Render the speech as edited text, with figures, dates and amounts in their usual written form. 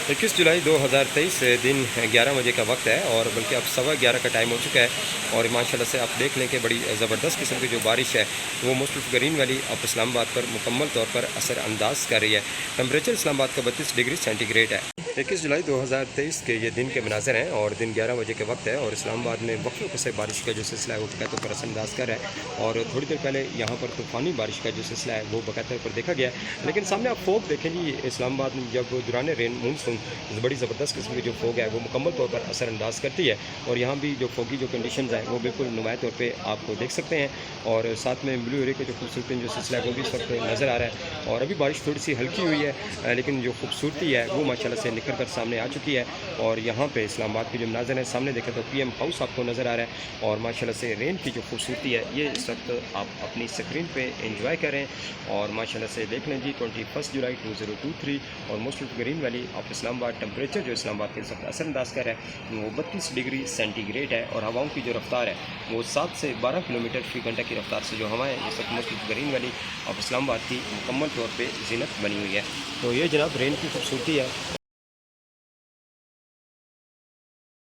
21 जुलाई 2023 दिन 11 बजे का वक्त है और बल्कि अब 11:15 का टाइम हो चुका है और माशाल्लाह से आप देख लें कि बड़ी ज़बरदस्त किस्म की जो बारिश है वो मुस्तलिफ ग्रीन वैली अब इस्लामाबाद पर मुकम्मल तौर पर असर अंदाज कर रही है। टेम्परेचर इस्लामाबाद का 32 डिग्री सेंटीग्रेड है। 21 जुलाई 2023 के ये दिन के मनाज़र हैं और दिन 11 बजे के वक्त है और इस्लामाबाद में वक्फ़े से बारिश का जो सिलसिला है वो बकायदा पर असर अंदाज कर रहा है और थोड़ी देर पहले यहाँ पर तूफ़ानी बारिश का जो सिलसिला है वो बकायदा पर देखा गया है। लेकिन सामने आप फोग देखें जी, इस्लामाबाद में जब दौरान रेन मानसून बड़ी ज़बरदस्त किस्म की जो फोग है वो मुकम्मल तौर पर असर अंदाज करती है और यहाँ भी जो फोगी जो कंडीशंस हैं वो बिल्कुल नुमाया तौर पे आपको देख सकते हैं और साथ में ब्लू एरिया का जो खूबसूरती जो सिलसिला है वो भी इस वक्त नज़र आ रहा है और अभी बारिश थोड़ी सी हल्की हुई है लेकिन जो खूबसूरती है वो माशाल्लाह से निखर कर सामने आ चुकी है। और यहाँ पे इस्लामाबाद के जो मनाज़र हैं सामने देखें तो PM हाउस आपको नज़र आ रहा है और माशाल्लाह से रेन की जो खूबसूरती है ये इस वक्त आप अपनी स्क्रीन पे एंजॉय करें और माशाल्लाह से देख लें जी 21 जुलाई 2023 और मुस्तलिफ green valley of Islamabad temperature जो इस्लामाबाद के इस वक्त असर अंदाज कर है वो 32 डिग्री सेंटीग्रेड है और हवाओं की जो रफ्तार है वो 7 से 12 किलोमीटर फी घंटा की रफ्तार से जो हवाएं इस वक्त मुस्तलिफ ग्रीन वैली ऑफ इस्लामाबाद की मुकम्मल तौर पर जीनत बनी हुई है। तो ये जनाब रेन की खूबसूरती है।